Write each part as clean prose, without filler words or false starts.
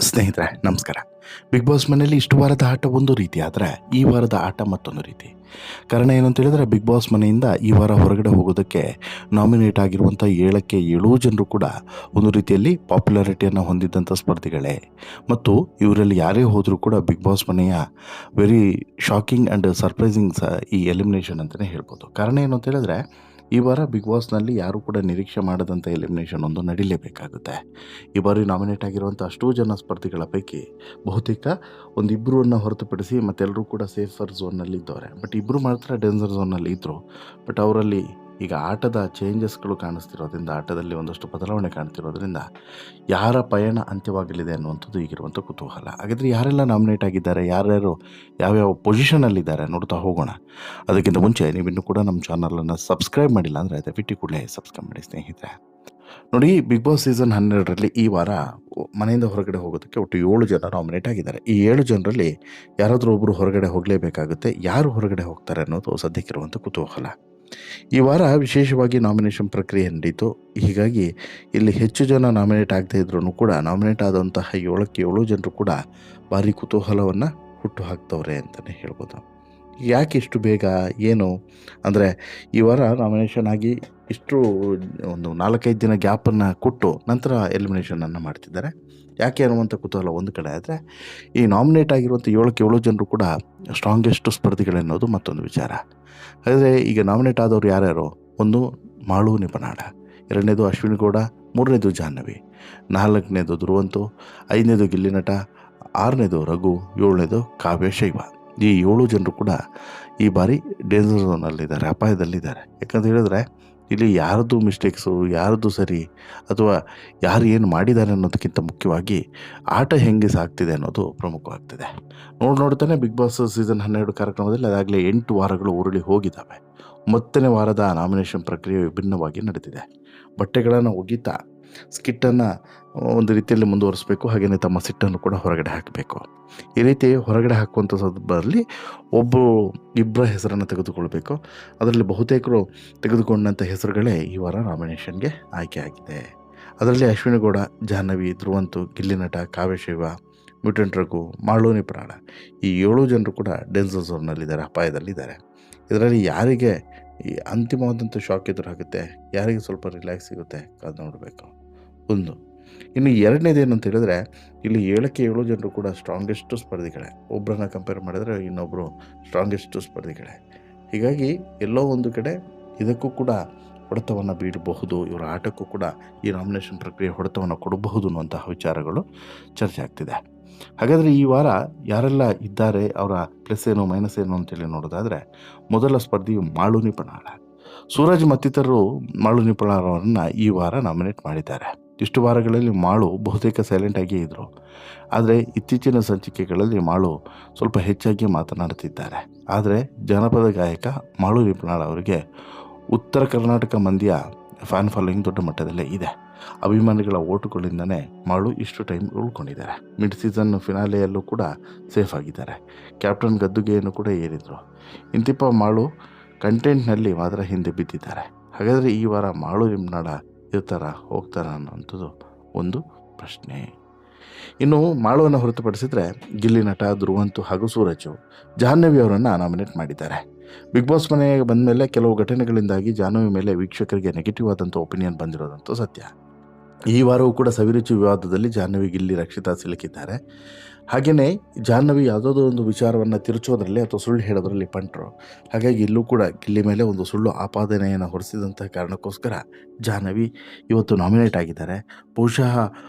ಸ್ನೇಹಿತರೆ ನಮಸ್ಕಾರ. Big boss ಮನೆಯಲ್ಲಿ ಇಷ್ಟು ವಾರದ ಆಟ ಒಂದು ರೀತಿ ಆದರೆ ಈ ವಾರದ ಆಟ ಮತ್ತೊಂದು ರೀತಿ. ಕಾರಣ ಏನು ಅಂತ ಹೇಳಿದ್ರೆ, ಬಿಗ್ ಬಾಸ್ ಮನೆಯಿಂದ ಈ ವಾರ ಹೊರಗಡೆ ಹೋಗೋದಕ್ಕೆ ನಾಮಿನೇಟ್ ಆಗಿರುವಂಥ 7ಕ್ಕೆ 7 ಜನರು ಕೂಡ ಒಂದು ರೀತಿಯಲ್ಲಿ ಪಾಪ್ಯುಲಾರಿಟಿಯನ್ನು ಹೊಂದಿದ್ದಂಥ ಸ್ಪರ್ಧಿಗಳೇ. ಮತ್ತು ಇವರಲ್ಲಿ ಯಾರೇ ಹೋದರೂ ಕೂಡ ಬಿಗ್ ಬಾಸ್ ಮನೆಯ ವೆರಿ ಶಾಕಿಂಗ್ ಆ್ಯಂಡ್ ಸರ್ಪ್ರೈಸಿಂಗ್ ಈ ಎಲಿಮಿನೇಷನ್ ಅಂತಲೇ ಹೇಳ್ಬೋದು. ಕಾರಣ ಏನು ಅಂತ ಹೇಳಿದ್ರೆ, ಈ ವಾರ ಬಿಗ್ ಬಾಸ್ನಲ್ಲಿ ಯಾರೂ ಕೂಡ ನಿರೀಕ್ಷೆ ಮಾಡದಂಥ ಎಲಿಮಿನೇಷನ್ ಒಂದು ನಡೀಲೇಬೇಕಾಗುತ್ತೆ. ಈ ಬಾರಿ ನಾಮಿನೇಟ್ ಆಗಿರುವಂಥ ಅಷ್ಟೂ ಜನ ಸ್ಪರ್ಧಿಗಳ ಪೈಕಿ ಬಹುತೇಕ ಒಂದಿಬ್ಬರನ್ನ ಹೊರತುಪಡಿಸಿ ಮತ್ತೆಲ್ಲರೂ ಕೂಡ ಸೇಫರ್ ಝೋನ್ನಲ್ಲಿ ಇದ್ದವ್ರೆ. ಬಟ್ ಇಬ್ಬರು ಮಾತ್ರ ಡೇಂಜರ್ ಝೋನ್ನಲ್ಲಿ ಇದ್ದರು. ಬಟ್ ಅವರಲ್ಲಿ ಈಗ ಆಟದ ಚೇಂಜಸ್ಗಳು ಕಾಣಿಸ್ತಿರೋದ್ರಿಂದ, ಆಟದಲ್ಲಿ ಒಂದಷ್ಟು ಬದಲಾವಣೆ ಕಾಣ್ತಿರೋದ್ರಿಂದ ಯಾರ ಪಯಣ ಅಂತ್ಯವಾಗಲಿದೆ ಅನ್ನುವಂಥದ್ದು ಈಗಿರುವಂಥ ಕುತೂಹಲ. ಹಾಗಾದರೆ ಯಾರೆಲ್ಲ ನಾಮಿನೇಟ್ ಆಗಿದ್ದಾರೆ, ಯಾರ್ಯಾರು ಯಾವ್ಯಾವ ಪೊಸಿಷನಲ್ಲಿದ್ದಾರೆ ನೋಡ್ತಾ ಹೋಗೋಣ. ಅದಕ್ಕಿಂತ ಮುಂಚೆ ನೀವಿನ್ನೂ ಕೂಡ ನಮ್ಮ ಚಾನಲನ್ನು ಸಬ್ಸ್ಕ್ರೈಬ್ ಮಾಡಿಲ್ಲ ಅಂದರೆ ದಯವಿಟ್ಟು ಕೂಡಲೇ ಸಬ್ಸ್ಕ್ರೈಬ್ ಮಾಡಿ ಸ್ನೇಹಿತರೆ. ನೋಡಿ, ಬಿಗ್ ಬಾಸ್ ಸೀಸನ್ 12ರಲ್ಲಿ ಈ ವಾರ ಮನೆಯಿಂದ ಹೊರಗಡೆ ಹೋಗೋದಕ್ಕೆ ಒಟ್ಟು 7 ಜನ ನಾಮಿನೇಟ್ ಆಗಿದ್ದಾರೆ. ಈ 7 ಜನರಲ್ಲಿ ಯಾರಾದರೂ ಒಬ್ಬರು ಹೊರಗಡೆ ಹೋಗಲೇಬೇಕಾಗುತ್ತೆ. ಯಾರು ಹೊರಗಡೆ ಹೋಗ್ತಾರೆ ಅನ್ನೋದು ಸದ್ಯಕ್ಕಿರುವಂಥ ಕುತೂಹಲ. ಈ ವಾರ ವಿಶೇಷವಾಗಿ ನಾಮಿನೇಷನ್ ಪ್ರಕ್ರಿಯೆ ನಡೀತು. ಹೀಗಾಗಿ ಇಲ್ಲಿ ಹೆಚ್ಚು ಜನ ನಾಮಿನೇಟ್ ಆಗದೇ ಇದ್ರೂ ಕೂಡ ನಾಮಿನೇಟ್ ಆದಂತಹ 7ಕ್ಕೆ 7 ಜನರು ಕೂಡ ಭಾರಿ ಕುತೂಹಲವನ್ನು ಹುಟ್ಟು ಹಾಕ್ತವ್ರೆ ಅಂತಲೇ ಹೇಳ್ಬೋದು. ಯಾಕೆ ಇಷ್ಟು ಬೇಗ ಏನು ಅಂದರೆ, ಈ ವಾರ ನಾಮಿನೇಷನ್ ಆಗಿ ಇಷ್ಟು ಒಂದು 4-5 ದಿನ ಗ್ಯಾಪನ್ನು ಕೊಟ್ಟು ನಂತರ ಎಲಿಮಿನೇಷನನ್ನು ಮಾಡ್ತಿದ್ದಾರೆ. ಯಾಕೆ ಅನ್ನುವಂಥ ಕುತೂಹಲ ಒಂದು ಕಡೆ ಆದರೆ, ಈ ನಾಮಿನೇಟ್ ಆಗಿರುವಂಥ 7ಕ್ಕೆ 7 ಜನರು ಕೂಡ ಸ್ಟ್ರಾಂಗೆಸ್ಟ್ ಸ್ಪರ್ಧಿಗಳೆನ್ನೋದು ಮತ್ತೊಂದು ವಿಚಾರ. ಆದರೆ ಈಗ ನಾಮಿನೇಟ್ ಆದವರು ಯಾರ್ಯಾರು? ಒಂದು ಮಾಳು ನಿಪನಾಳ, 2ನೇದು ಅಶ್ವಿನಿ ಗೌಡ, 3ನೇದು ಜಾಹ್ನವಿ, 4ನೇದು ಧ್ರುವಂತು, 5ನೇದು ಗಿಲ್ಲಿ ನಟ, 6ನೇದು ರಘು, 7ನೇದು ಕಾವ್ಯ ಶೈವ. ಈ 7 ಜನರು ಕೂಡ ಈ ಬಾರಿ ಡೇಂಜರ್ ಝೋನಲ್ಲಿದ್ದಾರೆ, ಅಪಾಯದಲ್ಲಿದ್ದಾರೆ. ಯಾಕಂತ ಹೇಳಿದ್ರೆ, ಇಲ್ಲಿ ಯಾರದ್ದು ಮಿಸ್ಟೇಕ್ಸು, ಯಾರದ್ದು ಸರಿ ಅಥವಾ ಯಾರು ಏನು ಮಾಡಿದ್ದಾರೆ ಅನ್ನೋದಕ್ಕಿಂತ ಮುಖ್ಯವಾಗಿ ಆಟ ಹೆಂಗೆ ಸಾಗ್ತಿದೆ ಅನ್ನೋದು ಪ್ರಮುಖವಾಗ್ತಿದೆ. ನೋಡ್ತಾನೆ ಬಿಗ್ ಬಾಸ್ ಸೀಸನ್ 12 ಕಾರ್ಯಕ್ರಮದಲ್ಲಿ ಅದಾಗಲೇ 8 ವಾರಗಳು ಉರುಳಿ ಹೋಗಿದ್ದಾವೆ. 9ನೇ ವಾರದ ನಾಮಿನೇಷನ್ ಪ್ರಕ್ರಿಯೆ ವಿಭಿನ್ನವಾಗಿ ನಡೆದಿದೆ. ಬಟ್ಟೆಗಳನ್ನು ಒಗಿತಾ ಸ್ಕಿಟ್ಟನ್ನು ಒಂದು ರೀತಿಯಲ್ಲಿ ಮುಂದುವರಿಸಬೇಕು, ಹಾಗೆಯೇ ತಮ್ಮ ಸಿಟ್ಟನ್ನು ಕೂಡ ಹೊರಗಡೆ ಹಾಕಬೇಕು. ಈ ರೀತಿ ಹೊರಗಡೆ ಹಾಕುವಂಥ ಸಂದರ್ಭದಲ್ಲಿ ಇಬ್ಬರ ಹೆಸರನ್ನು ತೆಗೆದುಕೊಳ್ಬೇಕು. ಅದರಲ್ಲಿ ಬಹುತೇಕರು ತೆಗೆದುಕೊಂಡಂಥ ಹೆಸರುಗಳೇ ಈ ವಾರ ನಾಮಿನೇಷನ್ಗೆ ಆಯ್ಕೆ ಆಗಿದೆ. ಅದರಲ್ಲಿ ಅಶ್ವಿನಿ ಗೌಡ, ಜಾಹ್ನವಿ, ಧ್ರುವಂತು, ಗಿಲ್ಲಿ ನಟ, ಕಾವ್ಯಶೈವ, ಮ್ಯೂಟೆಂಟ್ ರಘು, ಮಾಳು ನಿಪುರಾಳ, ಈ 7 ಜನರು ಕೂಡ ಡೇಂಜರ್ ಝೋನ್ನಲ್ಲಿದ್ದಾರೆ, ಅಪಾಯದಲ್ಲಿದ್ದಾರೆ. ಇದರಲ್ಲಿ ಯಾರಿಗೆ ಈ ಅಂತಿಮವಾದಂಥ ಶಾಕ್ ಎದುರಾಗುತ್ತೆ, ಯಾರಿಗೆ ಸ್ವಲ್ಪ ರಿಲ್ಯಾಕ್ಸ್ ಸಿಗುತ್ತೆ ಕಾದು ನೋಡಬೇಕು. ಒಂದು ಇನ್ನು 2ನೇದು ಏನು ಅಂತ ಹೇಳಿದ್ರೆ, ಇಲ್ಲಿ 7ಕ್ಕೆ 7 ಜನರು ಕೂಡ ಸ್ಟ್ರಾಂಗೆಸ್ಟ್ ಸ್ಪರ್ಧಿಗಳೇ. ಒಬ್ಬರನ್ನ ಕಂಪೇರ್ ಮಾಡಿದರೆ ಇನ್ನೊಬ್ಬರು ಸ್ಟ್ರಾಂಗೆಸ್ಟ್ ಸ್ಪರ್ಧಿಗಳೇ. ಹೀಗಾಗಿ ಎಲ್ಲೋ ಒಂದು ಕಡೆ ಇದಕ್ಕೂ ಕೂಡ ಹೊಡೆತವನ್ನು ಬೀಳಬಹುದು, ಇವರ ಆಟಕ್ಕೂ ಕೂಡ ಈ ನಾಮಿನೇಷನ್ ಪ್ರಕ್ರಿಯೆ ಹೊಡೆತವನ್ನು ಕೊಡಬಹುದು ಅನ್ನುವಂತಹ ವಿಚಾರಗಳು ಚರ್ಚೆ ಆಗ್ತಿದೆ. ಹಾಗಾದರೆ ಈ ವಾರ ಯಾರೆಲ್ಲ ಇದ್ದಾರೆ, ಅವರ ಪ್ಲಸ್ ಏನು ಮೈನಸ್ ಏನು ಅಂತೇಳಿ ನೋಡೋದಾದರೆ, ಮೊದಲ ಸ್ಪರ್ಧಿ ಮಾಳು ನಿಪನಾಳ. ಸೂರಜ್ ಮತ್ತಿತರರು ಮಾಳು ನಿಪನಾಳ ಅವರನ್ನು ಈ ವಾರ ನಾಮಿನೇಟ್ ಮಾಡಿದ್ದಾರೆ. ಇಷ್ಟು ವಾರಗಳಲ್ಲಿ ಮಾಳು ಬಹುತೇಕ ಸೈಲೆಂಟ್ ಆಗಿಯೇ ಇದ್ದರು. ಆದರೆ ಇತ್ತೀಚಿನ ಸಂಚಿಕೆಗಳಲ್ಲಿ ಮಾಳು ಸ್ವಲ್ಪ ಹೆಚ್ಚಾಗಿ ಮಾತನಾಡುತ್ತಿದ್ದಾರೆ. ಆದರೆ ಜನಪದ ಗಾಯಕ ಮಾಳು ನಿಪನಾಳ ಅವರಿಗೆ ಉತ್ತರ ಕರ್ನಾಟಕ ಮಂದಿಯ ಫ್ಯಾನ್ ಫಾಲೋಯಿಂಗ್ ದೊಡ್ಡ ಮಟ್ಟದಲ್ಲೇ ಇದೆ. ಅಭಿಮಾನಿಗಳ ಓಟುಗಳಿಂದನೇ ಮಾಳು ಇಷ್ಟು ಟೈಮ್ ಉಳ್ಕೊಂಡಿದ್ದಾರೆ. ಮಿಡ್ ಸೀಸನ್ ಫಿನಾಲೆಯಲ್ಲೂ ಕೂಡ ಸೇಫ್ ಆಗಿದ್ದಾರೆ. ಕ್ಯಾಪ್ಟನ್ ಗದ್ದುಗೆಯನ್ನು ಕೂಡ ಏರಿದರು. ಇಂತಿಪ್ಪ ಮಾಳು ಕಂಟೆಂಟ್ನಲ್ಲಿ ಮಾತ್ರ ಹಿಂದೆ ಬಿದ್ದಿದ್ದಾರೆ. ಹಾಗಾದರೆ ಈ ವಾರ ಮಾಳು ನಿಪನಾಳ ಇರ್ತಾರ ಹೋಗ್ತಾರ ಅನ್ನೋಂಥದ್ದು ಒಂದು ಪ್ರಶ್ನೆ. ಇನ್ನು ಮಾಳುವನ್ನು ಹೊರತುಪಡಿಸಿದರೆ ಗಿಲ್ಲಿ ನಟ, ಧ್ರುವಂತು ಹಾಗೂ ಸೂರಜು, ಜಾಹ್ನವಿ ಅವರನ್ನು ನಾಮಿನೇಟ್ ಮಾಡಿದ್ದಾರೆ. ಬಿಗ್ ಬಾಸ್ ಮನೆಗೆ ಬಂದ ಮೇಲೆ ಕೆಲವು ಘಟನೆಗಳಿಂದಾಗಿ ಜಾಹ್ನವಿ ಮೇಲೆ ವೀಕ್ಷಕರಿಗೆ ನೆಗೆಟಿವ್ ಆದಂಥ ಒಪಿನಿಯನ್ ಬಂದಿರೋದಂತೂ ಸತ್ಯ. ಈ ವಾರವೂ ಕೂಡ ಸವಿರುಚಿ ವಿವಾದದಲ್ಲಿ ಜಾಹ್ನವಿ, ಗಿಲ್ಲಿ, ರಕ್ಷಿತಾ ಸಿಲುಕಿದ್ದಾರೆ. ಹಾಗೆಯೇ ಜಾಹ್ನವಿ ಯಾವುದಾದ್ರೂ ಒಂದು ವಿಚಾರವನ್ನು ತಿರುಚೋದ್ರಲ್ಲಿ ಅಥವಾ ಸುಳ್ಳು ಹೇಳೋದ್ರಲ್ಲಿ ಪಂಟ್ರು. ಹಾಗಾಗಿ ಇಲ್ಲೂ ಕೂಡ ಗಿಲ್ಲಿ ಮೇಲೆ ಒಂದು ಸುಳ್ಳು ಆಪಾದನೆಯನ್ನು ಹೊರಿಸಿದಂಥ ಕಾರಣಕ್ಕೋಸ್ಕರ ಜಾಹ್ನವಿ ಇವತ್ತು ನಾಮಿನೇಟ್ ಆಗಿದ್ದಾರೆ. ಬಹುಶಃ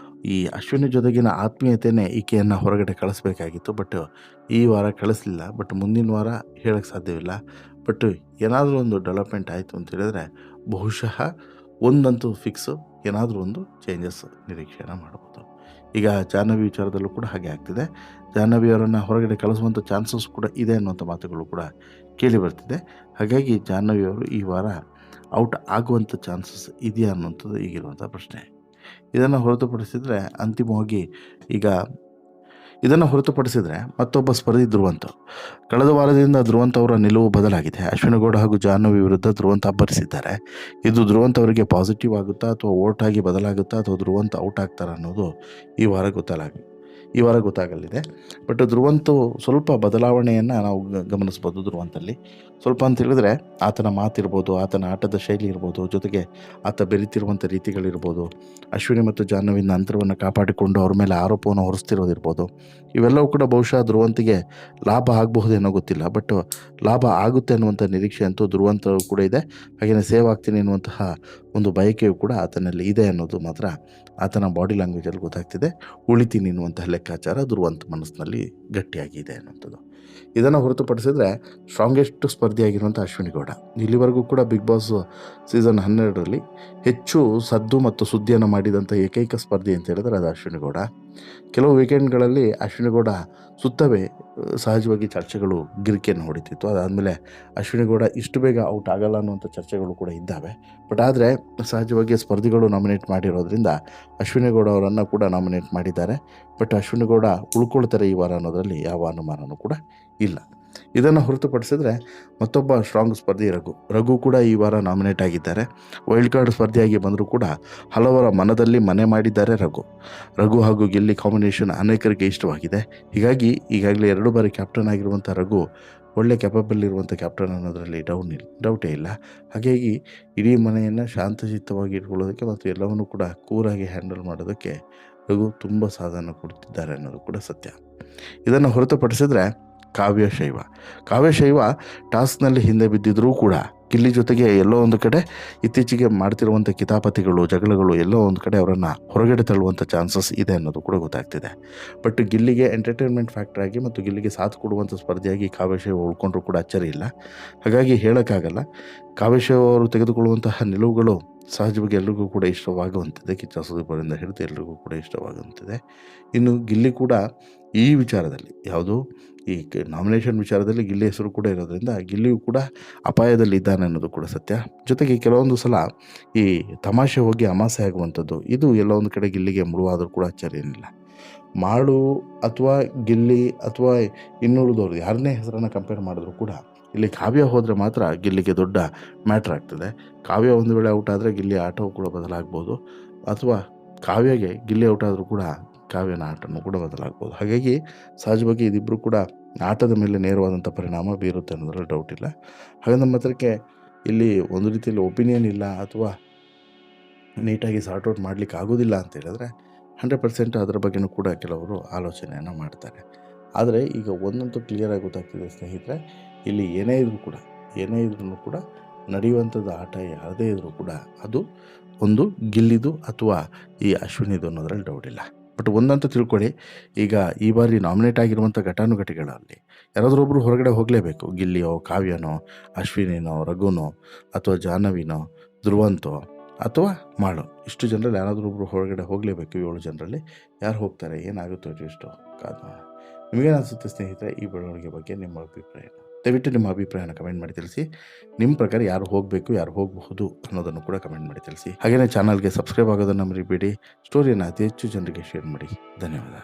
ಈ ಅಶ್ವಿನಿ ಜೊತೆಗಿನ ಆತ್ಮೀಯತೆಯೇ ಈಕೆಯನ್ನು ಹೊರಗಡೆ ಕಳಿಸ್ಬೇಕಾಗಿತ್ತು. ಬಟ್ ಈ ವಾರ ಕಳಿಸ್ಲಿಲ್ಲ. ಬಟ್ ಮುಂದಿನ ವಾರ ಹೇಳೋಕ್ಕೆ ಸಾಧ್ಯವಿಲ್ಲ. ಬಟ್ ಏನಾದರೂ ಒಂದು ಡೆವಲಪ್ಮೆಂಟ್ ಆಯಿತು ಅಂತ ಹೇಳಿದ್ರೆ ಬಹುಶಃ ಒಂದಂತೂ ಫಿಕ್ಸು, ಏನಾದರೂ ಒಂದು ಚೇಂಜಸ್ ನಿರೀಕ್ಷೆಯನ್ನು ಮಾಡ್ಬೋದು. ಈಗ ಜಾಹ್ನವಿ ವಿಚಾರದಲ್ಲೂ ಕೂಡ ಹಾಗೆ ಆಗ್ತಿದೆ. ಜಾಹ್ನವಿ ಅವರನ್ನು ಹೊರಗಡೆ ಕಳಿಸುವಂಥ ಚಾನ್ಸಸ್ ಕೂಡ ಇದೆ ಅನ್ನುವಂಥ ಮಾತುಗಳು ಕೂಡ ಕೇಳಿ ಬರ್ತಿದೆ. ಹಾಗಾಗಿ ಜಾಹ್ನವಿ ಅವರು ಈ ವಾರ ಔಟ್ ಆಗುವಂಥ ಚಾನ್ಸಸ್ ಇದೆಯಾ ಅನ್ನುವಂಥದ್ದು ಈಗಿರುವಂಥ ಪ್ರಶ್ನೆ. ಇದನ್ನು ಹೊರತುಪಡಿಸಿದರೆ ಮತ್ತೊಬ್ಬ ಸ್ಪರ್ಧಿ ಧ್ರುವಂತ. ಕಳೆದ ವಾರದಿಂದ ಧ್ರುವಂತ ಅವರ ನಿಲುವು ಬದಲಾಗಿದೆ. ಅಶ್ವಿನಿ ಗೌಡ ಹಾಗೂ ಜಾಹ್ನವಿ ವಿರುದ್ಧ ಧ್ರುವಂತ ಅಬ್ಬರಿಸಿದ್ದಾರೆ. ಇದು ಧ್ರುವಂತ ಅವರಿಗೆ ಪಾಸಿಟಿವ್ ಆಗುತ್ತಾ ಅಥವಾ ಓಟ್ ಆಗಿ ಬದಲಾಗುತ್ತಾ ಅಥವಾ ಧ್ರುವಂತ ಔಟ್ ಆಗ್ತಾರ ಅನ್ನೋದು ಈ ವಾರ ಗೊತ್ತಾಗಲಿ. ಈ ವಾರ ಗೊತ್ತಾಗಲಿದೆ. ಬಟ್ ಧ್ರುವಂತು ಸ್ವಲ್ಪ ಬದಲಾವಣೆಯನ್ನು ನಾವು ಗಮನಿಸ್ಬೋದು. ಧ್ರುವಂತಲ್ಲಿ ಸ್ವಲ್ಪ ಅಂತ ಹೇಳಿದ್ರೆ ಆತನ ಮಾತಿರ್ಬೋದು, ಆತನ ಆಟದ ಶೈಲಿ ಇರ್ಬೋದು, ಜೊತೆಗೆ ಆತ ಬೆರೀತಿರುವಂಥ ರೀತಿಗಳಿರ್ಬೋದು, ಅಶ್ವಿನಿ ಮತ್ತು ಜಾಹ್ನವಿನ ಅಂತರವನ್ನು ಕಾಪಾಡಿಕೊಂಡು ಅವ್ರ ಮೇಲೆ ಆರೋಪವನ್ನು ಹೊರಿಸ್ತಿರೋದಿರ್ಬೋದು, ಇವೆಲ್ಲವೂ ಕೂಡ ಬಹುಶಃ ಧ್ರುವಂತಿಗೆ ಲಾಭ ಆಗಬಹುದೇನೋ ಗೊತ್ತಿಲ್ಲ. ಬಟ್ ಲಾಭ ಆಗುತ್ತೆ ಅನ್ನುವಂಥ ನಿರೀಕ್ಷೆ ಅಂತೂ ಧ್ರುವಂತ ಕೂಡ ಇದೆ. ಹಾಗೆಯೇ ಸೇವ್ ಆಗ್ತೀನಿ ಅನ್ನುವಂತಹ ಒಂದು ಬಯಕೆಯು ಕೂಡ ಆತನಲ್ಲಿ ಇದೆ ಅನ್ನೋದು ಮಾತ್ರ ಆತನ ಬಾಡಿ ಲ್ಯಾಂಗ್ವೇಜಲ್ಲಿ ಗೊತ್ತಾಗ್ತಿದೆ. ಉಳಿತೀನಿ ಎನ್ನುವಂತಹ ಲೆಕ್ಕಾಚಾರ ಧ್ರುವಂತ ಮನಸ್ಸಿನಲ್ಲಿ ಗಟ್ಟಿಯಾಗಿದೆ ಅನ್ನುವಂಥದ್ದು. ಇದನ್ನು ಹೊರತುಪಡಿಸಿದರೆ ಸ್ಟ್ರಾಂಗೆಸ್ಟ್ ಸ್ಪರ್ಧಿಯಾಗಿರುವಂಥ ಅಶ್ವಿನಿ ಗೌಡ ಇಲ್ಲಿವರೆಗೂ ಕೂಡ ಬಿಗ್ ಬಾಸ್ ಸೀಸನ್ 12ರಲ್ಲಿ ಹೆಚ್ಚು ಸದ್ದು ಮತ್ತು ಸುದ್ದಿಯನ್ನು ಮಾಡಿದಂಥ ಏಕೈಕ ಸ್ಪರ್ಧಿ ಅಂತ ಹೇಳಿದ್ರೆ ಅದು ಅಶ್ವಿನಿ ಗೌಡ. ಕೆಲವು ವೀಕೆಂಡ್ಗಳಲ್ಲಿ ಅಶ್ವಿನಿ ಗೌಡ ಸುತ್ತವೇ ಸಹಜವಾಗಿ ಚರ್ಚೆಗಳು ಗಿರಿಕೆಯನ್ನು ಹೊಡಿತಿತ್ತು. ಅದಾದಮೇಲೆ ಅಶ್ವಿನಿ ಗೌಡ ಇಷ್ಟು ಬೇಗ ಔಟ್ ಆಗಲ್ಲ ಅನ್ನುವಂಥ ಚರ್ಚೆಗಳು ಕೂಡ ಇದ್ದಾವೆ. ಬಟ್ ಆದರೆ ಸಹಜವಾಗಿ ಸ್ಪರ್ಧಿಗಳು ನಾಮಿನೇಟ್ ಮಾಡಿರೋದ್ರಿಂದ ಅಶ್ವಿನಿ ಗೌಡ ಅವರನ್ನು ಕೂಡ ನಾಮಿನೇಟ್ ಮಾಡಿದ್ದಾರೆ. ಬಟ್ ಅಶ್ವಿನಿ ಗೌಡ ಉಳ್ಕೊಳ್ತಾರೆ ಈ ವಾರ ಅನ್ನೋದರಲ್ಲಿ ಯಾವ ಅನುಮಾನವೂ ಕೂಡ ಇಲ್ಲ. ಇದನ್ನು ಹೊರತುಪಡಿಸಿದ್ರೆ ಮತ್ತೊಬ್ಬ ಸ್ಟ್ರಾಂಗ್ ಸ್ಪರ್ಧಿ ರಘು ಕೂಡ ಈ ವಾರ ನಾಮಿನೇಟ್ ಆಗಿದ್ದಾರೆ. ವೈಲ್ಡ್ ಕಾರ್ಡ್ ಸ್ಪರ್ಧಿಯಾಗಿ ಬಂದರೂ ಕೂಡ ಹಲವರ ಮನದಲ್ಲಿ ಮನೆ ಮಾಡಿದ್ದಾರೆ ರಘು ಹಾಗೂ ಗಿಲ್ಲಿ ಕಾಂಬಿನೇಷನ್ ಅನೇಕರಿಗೆ ಇಷ್ಟವಾಗಿದೆ. ಹೀಗಾಗಿ ಈಗಾಗಲೇ 2 ಬಾರಿ ಕ್ಯಾಪ್ಟನ್ ಆಗಿರುವಂಥ ರಘು ಒಳ್ಳೆ ಕ್ಯಾಪಬಲ್ ಇರುವಂಥ ಕ್ಯಾಪ್ಟನ್ ಅನ್ನೋದರಲ್ಲಿ ಡೌಟೇ ಇಲ್ಲ. ಹಾಗಾಗಿ ಇಡೀ ಮನೆಯನ್ನು ಶಾಂತಚಿತ್ತವಾಗಿ ಇಟ್ಕೊಳ್ಳೋದಕ್ಕೆ ಮತ್ತು ಎಲ್ಲವನ್ನೂ ಕೂಡ ಕೂರಾಗಿ ಹ್ಯಾಂಡಲ್ ಮಾಡೋದಕ್ಕೆ ರಘು ತುಂಬ ಸಾಧನ ಕೊಡ್ತಿದ್ದಾರೆ ಅನ್ನೋದು ಕೂಡ ಸತ್ಯ. ಇದನ್ನು ಹೊರತುಪಡಿಸಿದ್ರೆ ಕಾವ್ಯ ಶೈವ ಟಾಸ್ಕ್ನಲ್ಲಿ ಹಿಂದೆ ಬಿದ್ದಿದ್ರೂ ಕೂಡ ಗಿಲ್ಲಿ ಜೊತೆಗೆ ಎಲ್ಲೋ ಒಂದು ಕಡೆ ಇತ್ತೀಚೆಗೆ ಮಾಡ್ತಿರುವಂಥ ಕಿತಾಪತಿಗಳು, ಜಗಳಗಳು ಎಲ್ಲೋ ಒಂದು ಕಡೆ ಅವರನ್ನು ಹೊರಗಡೆ ತಳ್ಳುವಂಥ ಚಾನ್ಸಸ್ ಇದೆ ಅನ್ನೋದು ಕೂಡ ಗೊತ್ತಾಗ್ತಿದೆ. ಬಟ್ ಗಿಲ್ಲಿಗೆ ಎಂಟರ್ಟೈನ್ಮೆಂಟ್ ಫ್ಯಾಕ್ಟರ್ ಆಗಿ ಮತ್ತು ಗಿಲ್ಲಿಗೆ ಸಾಥ್ ಕೊಡುವಂಥ ಸ್ಪರ್ಧೆಯಾಗಿ ಕಾವ್ಯಶೈವ ಉಳ್ಕೊಂಡ್ರೂ ಕೂಡ ಅಚ್ಚರಿ ಇಲ್ಲ. ಹಾಗಾಗಿ ಹೇಳೋಕ್ಕಾಗಲ್ಲ. ಕಾವ್ಯಶೈವ ಅವರು ತೆಗೆದುಕೊಳ್ಳುವಂತಹ ನಿಲುವುಗಳು ಸಹಜವಾಗಿ ಎಲ್ರಿಗೂ ಕೂಡ ಇಷ್ಟವಾಗುವಂಥದ್ದೇ. ಕಿಚ್ಚ ಸುದೀಪರಿಂದ ಹಿಡಿದು ಎಲ್ರಿಗೂ ಕೂಡ ಇಷ್ಟವಾಗುವಂಥದ್ದೇ. ಇನ್ನು ಗಿಲ್ಲಿ ಕೂಡ ಈ ವಿಚಾರದಲ್ಲಿ ಯಾವುದು ಈ ನಾಮಿನೇಷನ್ ವಿಚಾರದಲ್ಲಿ ಗಿಲ್ಲಿ ಹೆಸರು ಕೂಡ ಇರೋದ್ರಿಂದ ಗಿಲ್ಲಿಯೂ ಕೂಡ ಅಪಾಯದಲ್ಲಿ ಇದ್ದಾನೆ ಅನ್ನೋದು ಕೂಡ ಸತ್ಯ. ಜೊತೆಗೆ ಕೆಲವೊಂದು ಸಲ ಈ ತಮಾಷೆ ಹೋಗಿ ಅಮಾಸೆ ಆಗುವಂಥದ್ದು ಇದು ಎಲ್ಲ ಒಂದು ಕಡೆ ಗಿಲ್ಲಿಗೆ ಮುಳುವಾದರೂ ಕೂಡ ಅಚ್ಚರಿ ಏನಿಲ್ಲ. ಮಾಡು ಅಥವಾ ಗಿಲ್ಲಿ ಅಥವಾ ಇನ್ನುಳಿದವರು ಯಾರನ್ನೇ ಹೆಸರನ್ನು ಕಂಪೇರ್ ಮಾಡಿದ್ರು ಕೂಡ ಇಲ್ಲಿ ಕಾವ್ಯ ಹೋದರೆ ಮಾತ್ರ ಗಿಲ್ಲಿಗೆ ದೊಡ್ಡ ಮ್ಯಾಟ್ರ್ ಆಗ್ತದೆ. ಕಾವ್ಯ ಒಂದು ವೇಳೆ ಔಟ್ ಆದರೆ ಗಿಲ್ಲಿ ಆಟವು ಕೂಡ ಬದಲಾಗ್ಬೋದು, ಅಥವಾ ಕಾವ್ಯಗೆ ಗಿಲ್ಲಿ ಔಟ್ ಆದರೂ ಕೂಡ ಕಾವ್ಯನ ಆಟನೂ ಕೂಡ ಬದಲಾಗ್ಬೋದು. ಹಾಗಾಗಿ ಸಹಜವಾಗಿ ಇದಿಬ್ಬರು ಕೂಡ ಆಟದ ಮೇಲೆ ನೇರವಾದಂಥ ಪರಿಣಾಮ ಬೀರುತ್ತೆ ಅನ್ನೋದ್ರಲ್ಲಿ ಡೌಟ್ ಇಲ್ಲ. ಹಾಗೆ ನಮ್ಮ ಹತ್ರಕ್ಕೆ ಇಲ್ಲಿ ಒಂದು ರೀತಿಯಲ್ಲಿ ಒಪಿನಿಯನ್ ಇಲ್ಲ ಅಥವಾ ನೀಟಾಗಿ ಸಾರ್ಟ್ ಔಟ್ ಮಾಡಲಿಕ್ಕೆ ಆಗೋದಿಲ್ಲ ಅಂತ ಹೇಳಿದ್ರೆ 100% ಅದರ ಬಗ್ಗೆನೂ ಕೂಡ ಕೆಲವರು ಆಲೋಚನೆಯನ್ನು ಮಾಡ್ತಾರೆ. ಆದರೆ ಈಗ ಒಂದಂತೂ ಕ್ಲಿಯರಾಗಿ ಗೊತ್ತಾಗ್ತಿದೆ ಸ್ನೇಹಿತರೆ, ಇಲ್ಲಿ ಏನೇ ಇದ್ರೂ ಕೂಡ ನಡೆಯುವಂಥದ್ದು ಆಟ ಯಾವುದೇ ಇದ್ರೂ ಕೂಡ ಅದು ಒಂದು ಗಿಲ್ಲಿದು ಅಥವಾ ಈ ಅಶ್ವಿನಿದು ಅನ್ನೋದ್ರಲ್ಲಿ ಡೌಟ್ ಇಲ್ಲ. ಬಟ್ ಒಂದಂತೂ ತಿಳ್ಕೊಳ್ಳಿ, ಈಗ ಈ ಬಾರಿ ನಾಮಿನೇಟ್ ಆಗಿರುವಂಥ ಘಟಾನುಘಟಿಗಳಲ್ಲಿ ಯಾರಾದರೂ ಹೊರಗಡೆ ಹೋಗಲೇಬೇಕು. ಗಿಲ್ಲಿಯೋ, ಕಾವ್ಯನೋ, ಅಶ್ವಿನಿನೋ, ರಘುನೋ, ಅಥವಾ ಜಾಹ್ನವಿನೋ, ಧ್ರುವಂತೋ ಅಥವಾ ಮಾಳು, ಇಷ್ಟು ಜನರಲ್ಲಿ ಯಾರಾದರೂ ಹೊರಗಡೆ ಹೋಗಲೇಬೇಕು. 7 ಜನರಲ್ಲಿ ಯಾರು ಹೋಗ್ತಾರೆ, ಏನಾಗುತ್ತೋ ಇಷ್ಟು ಕಾದು ನೋಡೋಣ. ನಿಮಗೇನು ಅನಿಸುತ್ತೆ ಸ್ನೇಹಿತರೆ ಈ ಬೆಳವಣಿಗೆ ಬಗ್ಗೆ ನಿಮ್ಮ ಅಭಿಪ್ರಾಯ? ದಯವಿಟ್ಟು ನಿಮ್ಮ ಅಭಿಪ್ರಾಯನ ಕಮೆಂಟ್ ಮಾಡಿ ತಿಳಿಸಿ. ನಿಮ್ಮ ಪ್ರಕಾರ ಯಾರು ಹೋಗಬೇಕು, ಯಾರು ಹೋಗಬಹುದು ಅನ್ನೋದನ್ನು ಕೂಡ ಕಮೆಂಟ್ ಮಾಡಿ ತಿಳಿಸಿ. ಹಾಗೆಯೇ ಚಾನಲ್ಗೆ ಸಬ್ಸ್ಕ್ರೈಬ್ ಆಗೋದನ್ನು ಮರಿಬೇಡಿ. ಸ್ಟೋರಿಯನ್ನು ಅತಿ ಹೆಚ್ಚು ಜನರಿಗೆ ಶೇರ್ ಮಾಡಿ. ಧನ್ಯವಾದ.